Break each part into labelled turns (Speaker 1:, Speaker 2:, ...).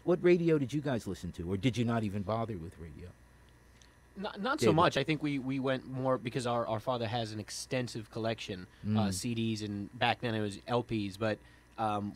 Speaker 1: What radio did you guys listen to, or did you not even bother with radio?
Speaker 2: Not so much. I think we went more because our father has an extensive collection, CDs, and back then it was LPs, but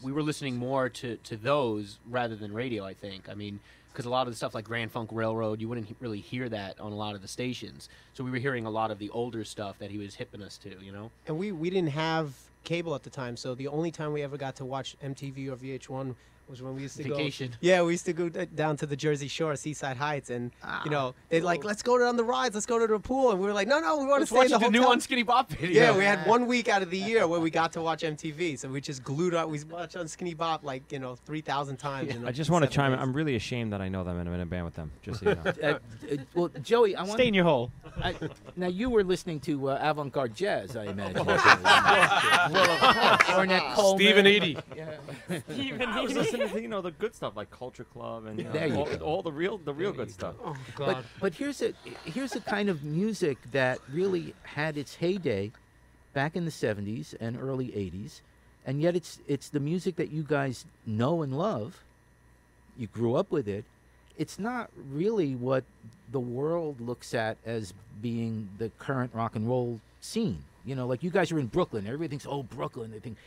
Speaker 2: we were listening more to those rather than radio, I think. I mean, because a lot of the stuff like Grand Funk Railroad, you wouldn't really hear that on a lot of the stations. So we were hearing a lot of the older stuff that he was hipping us to, you know?
Speaker 3: And we didn't have cable at the time, so the only time we ever got to watch MTV or VH1 was when we used to
Speaker 2: Vacation.
Speaker 3: go. Yeah, we used to go down to the Jersey Shore, Seaside Heights, and you know they'd like, let's go on the rides, let's go to the pool, and we were like, no, we want to stay in the hotel.
Speaker 2: The new On Skinny Bop video.
Speaker 3: Yeah, we had 1 week out of the year where we got to watch MTV, so we just glued up. We watched on Skinny Bop like 3,000 times.
Speaker 4: Yeah. I just want to chime in. I'm really ashamed that I know them and I'm in a band with them. Just so you know.
Speaker 1: Well, Joey, I want
Speaker 5: stay in your hole.
Speaker 1: Now you were listening to avant-garde jazz, I imagine. Well, of course. Ornette Coleman.
Speaker 6: Stephen Eady.
Speaker 1: Yeah.
Speaker 4: I was listening to the good stuff like Culture Club and all the real good stuff.
Speaker 3: Oh God!
Speaker 1: But here's a kind of music that really had its heyday back in the 70s and early 80s, and yet it's the music that you guys know and love. You grew up with it. It's not really what the world looks at as being the current rock and roll scene. You know, like you guys are in Brooklyn. Everybody thinks, oh, Brooklyn. They think,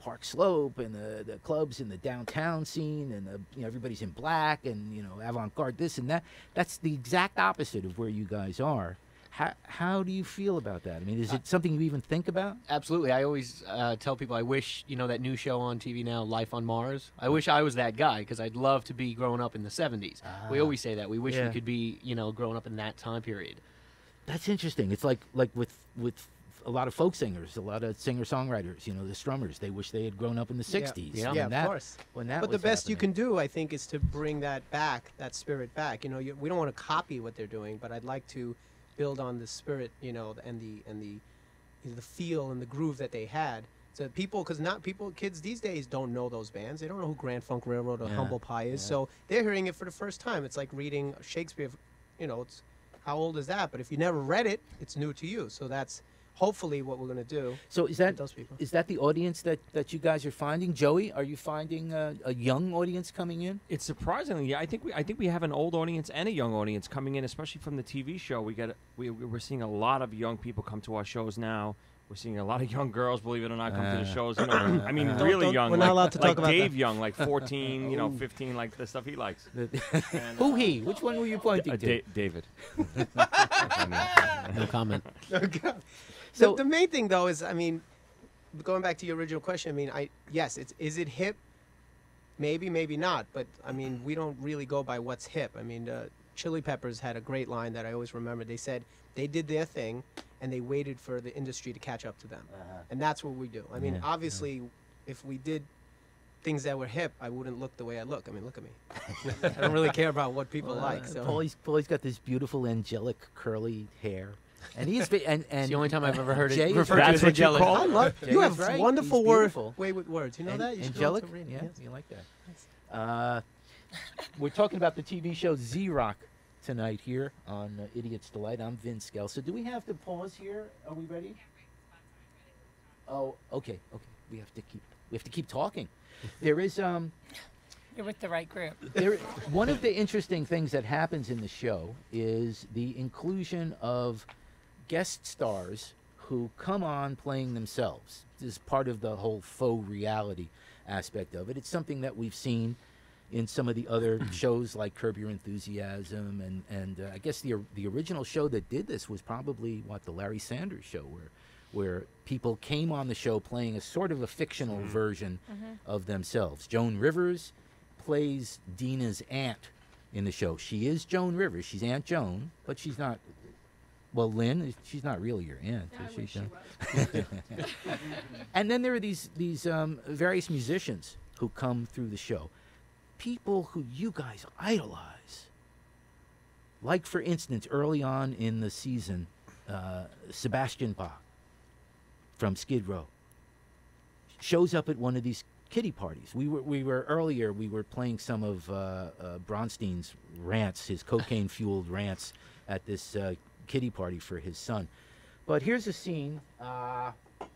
Speaker 1: Park Slope and the clubs in the downtown scene and, everybody's in black and, avant-garde this and that. That's the exact opposite of where you guys are. How do you feel about that? I mean, is it something you even think about?
Speaker 2: Absolutely. I always tell people I wish, that new show on TV now, Life on Mars, I wish I was that guy because I'd love to be growing up in the 70s. We always say that. We wish we could be, growing up in that time period.
Speaker 1: That's interesting. It's like with a lot of folk singers, a lot of singer-songwriters, the strummers, they wish they had grown up in the 60s.
Speaker 3: Yeah, of course.
Speaker 1: But
Speaker 3: the best you can do, I think, is to bring that back, that spirit back. We don't want to copy what they're doing, but I'd like to build on the spirit, and the feel and the groove that they had. So kids these days don't know those bands. They don't know who Grand Funk Railroad or Humble Pie is. So they're hearing it for the first time. It's like reading Shakespeare. It's how old is that? But if you never read it, it's new to you. So that's hopefully what we're going to do.
Speaker 1: So is that the audience that you guys are finding? Joey, are you finding a young audience coming in?
Speaker 4: It's surprisingly, yeah. I think we have an old audience and a young audience coming in, especially from the TV show. We're seeing a lot of young people come to our shows now. We're seeing a lot of young girls, believe it or not, come to the shows. I mean, really young.
Speaker 3: We're not allowed to talk about
Speaker 4: Dave
Speaker 3: that.
Speaker 4: Young, like 14, 15, like the stuff he likes.
Speaker 1: And, who he? Which one were you pointing to?
Speaker 4: David.
Speaker 2: No comment.
Speaker 3: So the main thing, though, is, going back to your original question, yes, is it hip? Maybe, maybe not. But, we don't really go by what's hip. Chili Peppers had a great line that I always remember. They said they did their thing, and they waited for the industry to catch up to them. And that's what we do. Obviously, if we did things that were hip, I wouldn't look the way I look. Look at me. I don't really care about what people like. So.
Speaker 1: Paulie's got this beautiful, angelic, curly hair. And he's and
Speaker 2: it's the only time I've ever heard
Speaker 1: Jay
Speaker 2: it referred to as angelic.
Speaker 3: I love you have
Speaker 1: right.
Speaker 3: wonderful way with words. You know that? You
Speaker 1: angelic? Yeah, you like that. We're talking about the TV show Z-Rock tonight here on Idiots Delight. I'm Vince Skelsa. Do we have to pause here? Are we ready? Oh, okay. We have to keep talking. There is
Speaker 7: You're with the right group.
Speaker 1: One of the interesting things that happens in the show is the inclusion of guest stars who come on playing themselves. This is part of the whole faux reality aspect of it. It's something that we've seen in some of the other shows like Curb Your Enthusiasm, and I guess the original show that did this was probably the Larry Sanders Show, where people came on the show playing a sort of a fictional version of themselves. Joan Rivers plays Dina's aunt in the show. She is Joan Rivers. She's Aunt Joan, but she's not. Well, Lynn, she's not really your aunt.
Speaker 7: I wish she was.
Speaker 1: And then there are these various musicians who come through the show. People who you guys idolize. Like, for instance, early on in the season, Sebastian Bach from Skid Row shows up at one of these kiddie parties. We were playing some of Bronstein's rants, his cocaine-fueled rants at this kiddie party for his son. But here's a scene. Let me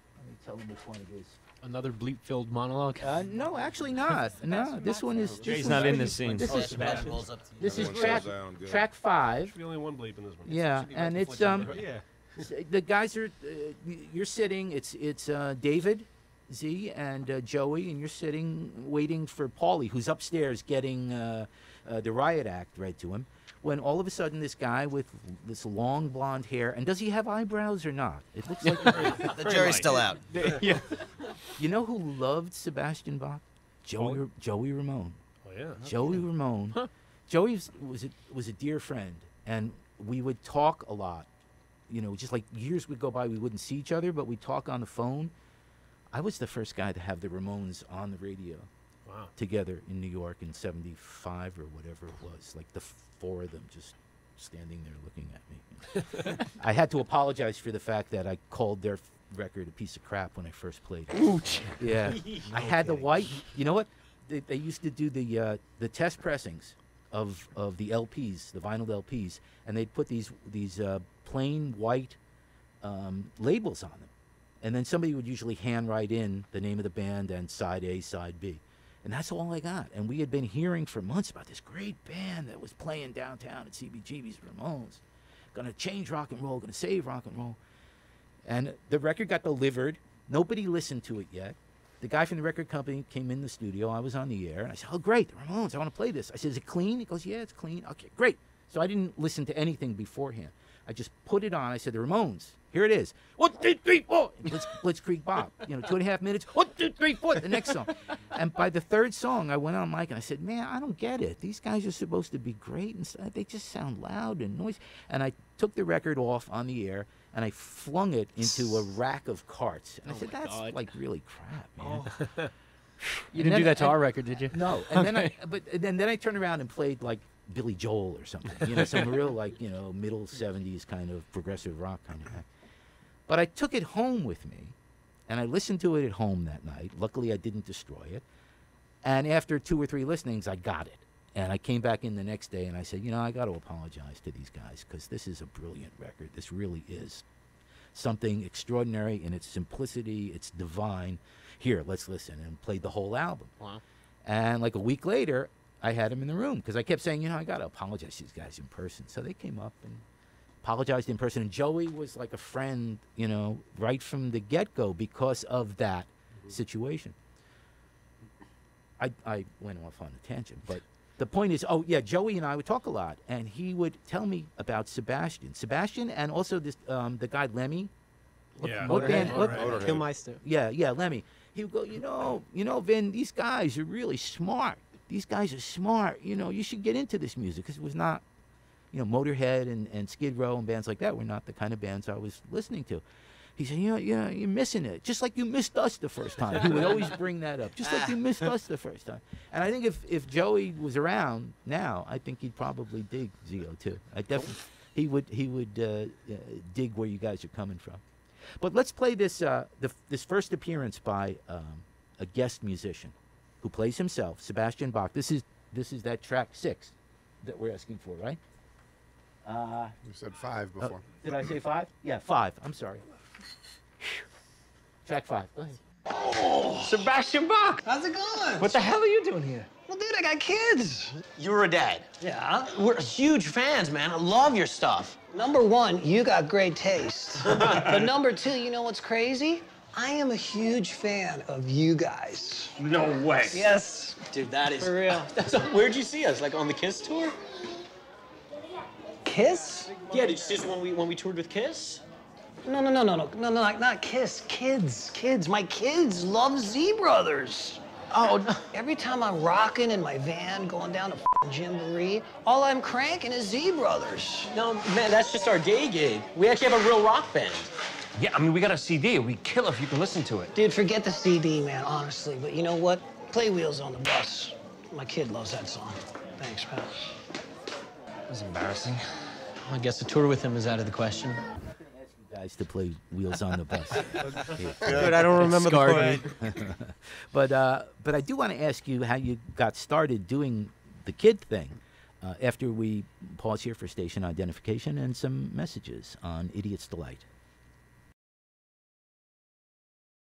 Speaker 1: tell him which one it is.
Speaker 2: Another bleep-filled monologue.
Speaker 1: No, actually not. No, this one is.
Speaker 4: Jay's not in this scene.
Speaker 1: This is track
Speaker 5: Sound good.
Speaker 1: track 5.
Speaker 5: Should be only one bleep in this one.
Speaker 1: Yeah, and it's
Speaker 5: Yeah.
Speaker 1: the guys are. You're sitting. It's David, Z, and Joey, and you're sitting waiting for Paulie, who's upstairs getting the riot act read to him. When all of a sudden this guy with this long blonde hair, and does he have eyebrows or not? It looks like
Speaker 6: The jury's still out.
Speaker 2: Yeah.
Speaker 1: you know who loved Sebastian Bach? Joey Ramone.
Speaker 5: Oh yeah.
Speaker 1: Joey Ramone. Joey was a dear friend, and we would talk a lot. You know, just like years would go by, we wouldn't see each other, but we'd talk on the phone. I was the first guy to have the Ramones on the radio
Speaker 5: Wow.
Speaker 1: together in New York in '75 or whatever it was. Like the 4 of them just standing there looking at me. I had to apologize for the fact that I called their record a piece of crap when I first played it. Yeah, I had the white. You know what? They used to do the test pressings of the LPs, the vinyl LPs, and they'd put these plain white labels on them, and then somebody would usually handwrite in the name of the band and side A, side B. And that's all I got. And we had been hearing for months about this great band that was playing downtown at CBGB's, Ramones. Gonna change rock and roll, gonna save rock and roll. And the record got delivered. Nobody listened to it yet. The guy from the record company came in the studio. I was on the air. And I said, oh, great, the Ramones, I want to play this. I said, is it clean? He goes, yeah, it's clean. Okay, great. So I didn't listen to anything beforehand. I just put it on. I said, the Ramones, here it is. 1, 2, 3, 4. Blitzkrieg Bop. 2.5 minutes. 1, 2, 3, 4. The next song. And by the third song, I went on mic and I said, man, I don't get it. These guys are supposed to be great, and they just sound loud and noisy. And I took the record off on the air and I flung it into a rack of carts. And I said, that's like really crap, man.
Speaker 2: You didn't do that to our record, did you?
Speaker 1: No. And then I turned around and played like Billy Joel or something, some real middle 70s kind of progressive rock kind of act. But I took it home with me, and I listened to it at home that night. Luckily, I didn't destroy it. And after 2 or 3 listenings, I got it. And I came back in the next day, and I said, I got to apologize to these guys, because this is a brilliant record. This really is something extraordinary in its simplicity. It's divine. Here, let's listen, and played the whole album.
Speaker 2: Wow.
Speaker 1: And like a week later, I had him in the room because I kept saying, I got to apologize to these guys in person. So they came up and apologized in person. And Joey was like a friend, right from the get-go because of that situation. I went off on a tangent, but the point is, Joey and I would talk a lot, and he would tell me about Sebastian, and also this the guy Lemmy. What band?
Speaker 3: Motorhead. Killmeister.
Speaker 1: Yeah, Lemmy. He would go, Vin, these guys are really smart. These guys are smart. You should get into this music, because it was not, Motorhead and Skid Row and bands like that were not the kind of bands I was listening to. He said, you're missing it, just like you missed us the first time. He would always bring that up, just like you missed us the first time. And I think if Joey was around now, I think he'd probably dig ZO2. He would dig where you guys are coming from. But let's play this this first appearance by a guest musician who plays himself, Sebastian Bach. This is that track 6 that we're asking for, right?
Speaker 5: You said 5 before.
Speaker 1: Did I say 5? Yeah, 5. I'm sorry. Track 5. Go ahead.
Speaker 8: Oh, Sebastian Bach.
Speaker 9: How's it going?
Speaker 8: What the hell are you doing here?
Speaker 9: Well, dude, I got kids.
Speaker 8: You're a dad.
Speaker 9: Yeah?
Speaker 8: We're huge fans, man. I love your stuff.
Speaker 9: Number 1, you got great taste. But number 2, you know what's crazy? I am a huge fan of you guys.
Speaker 8: No way.
Speaker 9: Yes.
Speaker 8: Dude, that is...
Speaker 9: For real.
Speaker 8: Where'd you see us? Like on the Kiss tour?
Speaker 9: Kiss?
Speaker 8: Yeah, did you see us when we toured with Kiss?
Speaker 9: No, not Kiss. Kids. My kids love Z Brothers.
Speaker 8: Oh, no.
Speaker 9: Every time I'm rocking in my van, going down to Jamboree, all I'm cranking is Z Brothers.
Speaker 8: No, man, that's just our day gig. We actually have a real rock band.
Speaker 4: Yeah, I mean, we got a CD. It'd be killer if you can listen to it.
Speaker 9: Dude, forget the CD, man, honestly. But you know what? Play Wheels on the Bus. My kid loves that song. Thanks, man.
Speaker 4: That was embarrassing.
Speaker 2: I guess the tour with him is out of the question.
Speaker 1: Guys to play Wheels on the Bus.
Speaker 3: Good, I don't remember the chord.
Speaker 1: But I do want to ask you how you got started doing the kid thing after we pause here for station identification and some messages on Idiots Delight.